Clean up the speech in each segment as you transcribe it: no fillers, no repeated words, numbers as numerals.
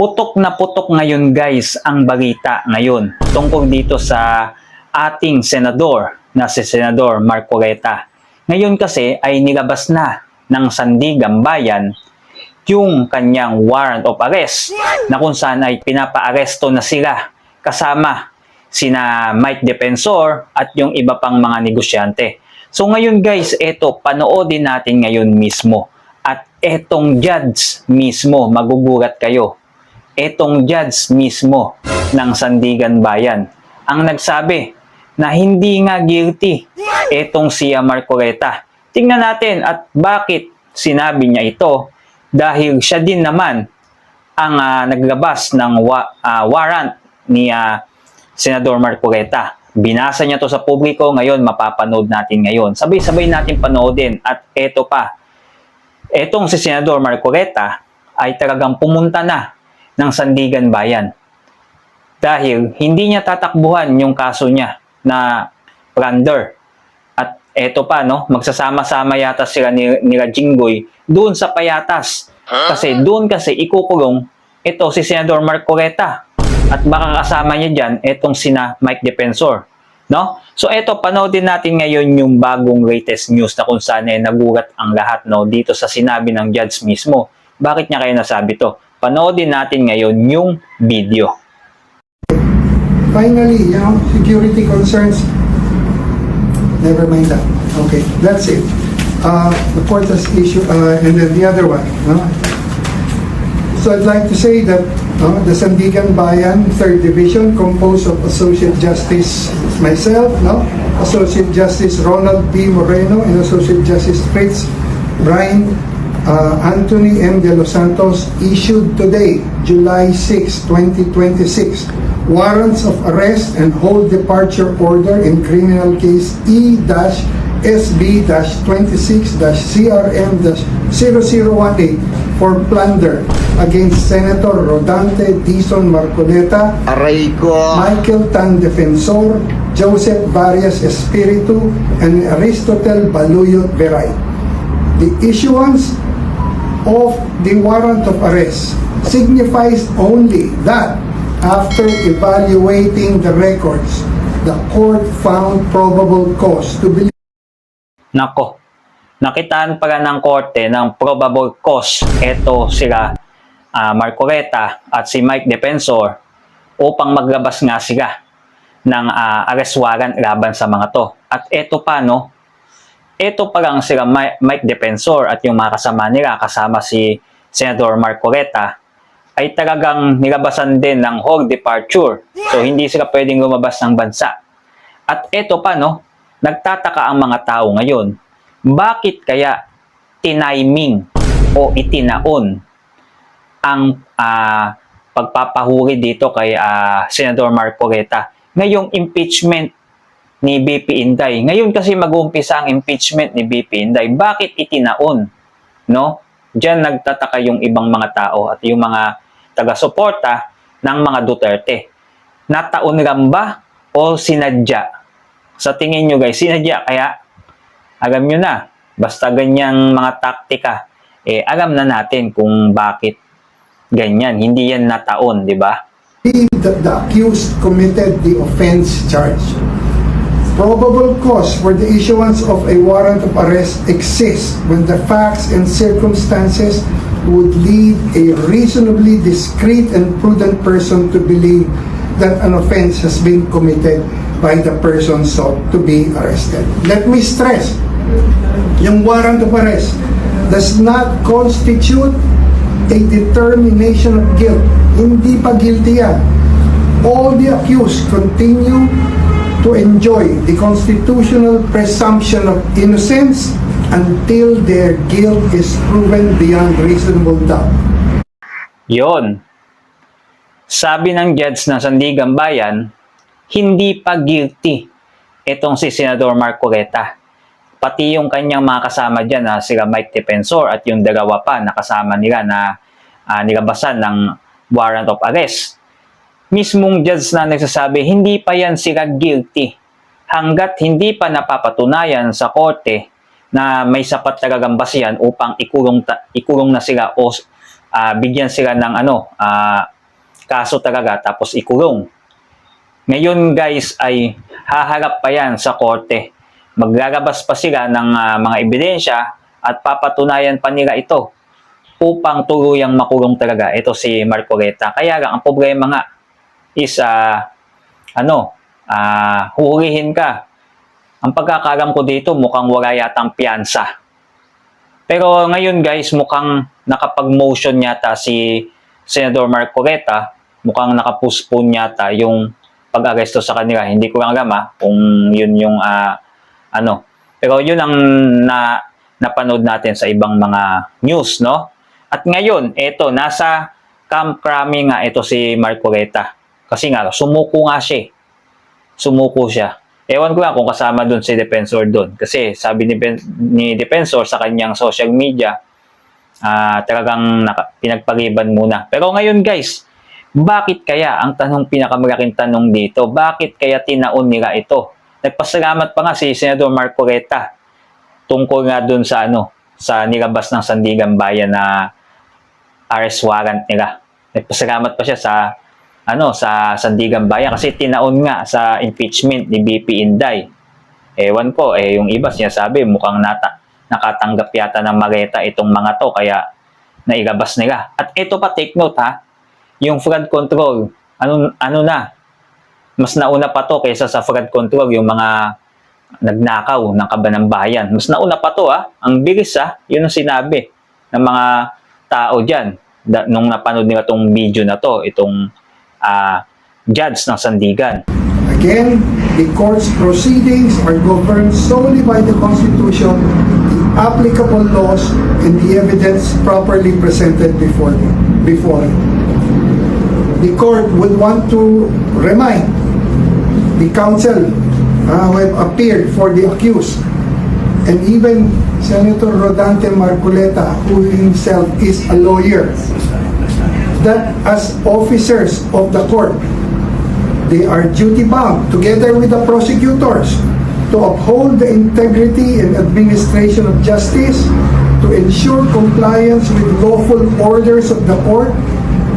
Putok na putok ngayon guys ang balita ngayon tungkol dito sa ating senador na si Senador Marcoleta. Ngayon kasi ay nilabas na ng Sandigan Bayan yung kanyang warrant of arrest na kung saan ay pinapa-aresto na sila kasama sina Mike Defensor at yung iba pang mga negosyante. So ngayon guys, eto panoodin natin ngayon mismo at etong judge mismo, magugulat kayo. Etong judge mismo ng Sandigan Bayan ang nagsabi na hindi nga guilty etong si Marcoleta. Tingnan natin at bakit sinabi niya ito dahil siya din naman ang naglabas ng warrant ni Senador Marcoleta. Binasa niya to sa publiko, ngayon mapapanood natin ngayon. Sabay-sabay natin panoodin at eto pa. Etong si Senador Marcoleta ay talagang pumunta na ng Sandigan Bayan dahil hindi niya tatakbuhan yung kaso niya na plunder. At eto pa, no, magsasama-sama yata sila nila Jinggoy doon sa Payatas kasi doon kasi ikukulong ito si Senador Marcoleta at baka kasama niya dyan etong sina Mike Defensor, no? So eto, panoodin natin ngayon yung bagong latest news na kung saan nagulat ang lahat, no, dito sa sinabi ng judge mismo. Bakit niya kayo nasabi to? Panoodin natin ngayon yung video. Finally, security concerns, never mind that. Okay, that's it. The court has issued, and then the other one. So I'd like to say that the Sandigan Bayan 3rd Division, composed of Associate Justice myself, Associate Justice Ronald B. Moreno, and Associate Justice Fritz Brian Anthony M. De Los Santos, issued today, July 6, 2026, warrants of arrest and hold departure order in criminal case E-SB-26-CRM-0018 for plunder against Senator Rodante Dizon Marcoleta, Aray ko! Michael Tan Defensor, Joseph Varias Espiritu, and Aristotel Baluyot Beray. The issuance of the warrant of arrest signifies only that after evaluating the records, the court found probable cause to believe. Nako, nakitaan pala ng korte ng probable cause eto sila Marcoleta at si Mike Defensor upang maglabas nga sila ng arrest warrant laban sa mga to. At eto pa, no, eto pa lang sila Mike Defensor at yung mga kasama nila, kasama si Senador Marcoleta, ay talagang nilabasan din ng hold departure. So hindi sila pwedeng lumabas ng bansa. At eto pa, no, nagtataka ang mga tao ngayon, bakit kaya tiniming o itinaon ang pagpapahuli dito kay Senador Marcoleta ngayong impeachment ni BP Inday. Ngayon kasi mag-uumpisa ang impeachment ni BP Inday. Bakit itinaon? No? Diyan nagtataka yung ibang mga tao at yung mga taga-suporta ng mga Duterte. Nataon lang ba o sinadya? Sa tingin nyo guys, sinadya kaya? Alam nyo na, basta ganyang mga taktika, alam na natin kung bakit ganyan. Hindi yan nataon, di ba? That the accused committed the offense charged. Probable cause for the issuance of a warrant of arrest exists when the facts and circumstances would lead a reasonably discreet and prudent person to believe that an offense has been committed by the person sought to be arrested. Let me stress, yung warrant of arrest does not constitute a determination of guilt. Hindi pa guilty yan. All the accused continue to enjoy the constitutional presumption of innocence until their guilt is proven beyond reasonable doubt. Yon. Sabi ng judge ng Sandigan Bayan, hindi pa guilty itong si Senador Marcoleta. Pati yung kanyang mga kasama dyan, sila Mike Defensor at yung dalawa pa na kasama nila na nilabasan ng warrant of arrest. Mismong judge na nagsasabi, hindi pa yan sila guilty hanggat hindi pa napapatunayan sa korte na may sapat talagang basihan upang ikulong na sila o bigyan sila ng kaso talaga tapos ikulong. Ngayon guys ay haharap pa yan sa korte. Maglalabas pa sila ng mga ebidensya at papatunayan pa nila ito upang tuluyang makulong talaga ito si Marcoleta. Kaya lang ang problema nga is huhulihin ka. Ang pagkakalam ko dito mukhang wala yatang piyansa. Pero ngayon guys, mukhang nakapag-motion yata si Senador Marcoleta, mukhang nakapostpone yata yung pag-aresto sa kanila. Hindi ko lang alam kung yun yung Pero yun ang napanood natin sa ibang mga news, no? At ngayon, eto, nasa Camp Crame nga ito si Marcoleta. Kasi nga, sumuko nga siya. Sumuko siya. Ewan ko lang kung kasama dun si Defensor dun. Kasi sabi ni Defensor sa kanyang social media, talagang pinagpaliban muna. Pero ngayon guys, bakit kaya, ang pinakamalaking tanong dito, bakit kaya tinaon nila ito? Nagpasalamat pa nga si Senador Marcoleta tungkol nga dun sa sa nilabas ng Sandigan Bayan na arrest warrant nila. Nagpasalamat pa siya sa Sandigan Bayan kasi tinaon nga sa impeachment ni BP Inday. Ewan ko, yung iba sinasabi mukhang nakatanggap yata ng maleta itong mga to kaya nailabas nila. At ito pa, take note yung flood control, mas nauna pa to kaysa sa flood control, yung mga nagnakaw ng kaban ng bayan. Mas nauna pa to ang bilis yun ang sinabi ng mga tao dyan nung napanood nila itong video na to, itong judge ng Sandigan. Again, the court's proceedings are governed solely by the Constitution, the applicable laws, and the evidence properly presented before it. The court would want to remind the counsel who have appeared for the accused, and even Senator Rodante Marcoleta, who himself is a lawyer, that as officers of the court, they are duty-bound, together with the prosecutors, to uphold the integrity and administration of justice, to ensure compliance with lawful orders of the court,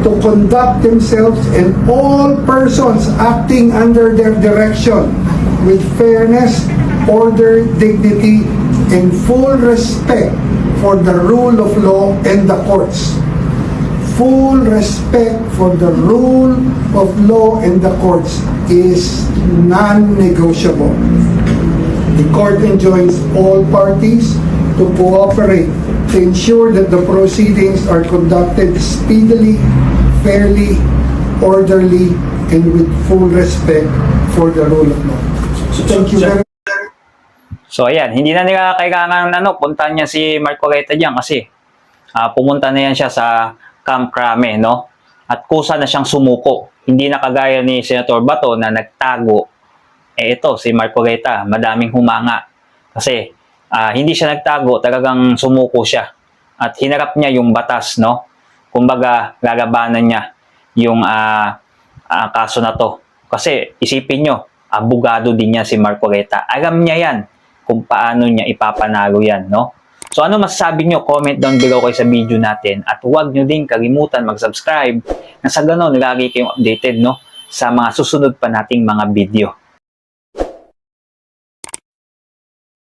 to conduct themselves and all persons acting under their direction with fairness, order, dignity, and full respect for the rule of law and the courts. Full respect for the rule of law and the courts is non-negotiable. The court enjoins all parties to cooperate to ensure that the proceedings are conducted speedily, fairly, orderly, and with full respect for the rule of law. Thank you very much. So ayan, hindi na nila kailangan puntahan niya si Marcoleta diyan kasi pumunta na yan siya sa Camp Crame, no? At kusa na siyang sumuko. Hindi na kagaya ni Senator Bato na nagtago. Ito, si Marcoleta, madaming humanga. Kasi hindi siya nagtago, talagang sumuko siya. At hinarap niya yung batas, no? Kumbaga, lalabanan niya yung kaso na to. Kasi isipin nyo, abogado din niya si Marcoleta. Alam niya yan kung paano niya ipapanalo yan, no? So ano masasabi nyo? Comment down below kayo sa video natin at huwag nyo din kalimutan mag-subscribe na sa ganon lagi kayong updated, no, sa mga susunod pa nating mga video.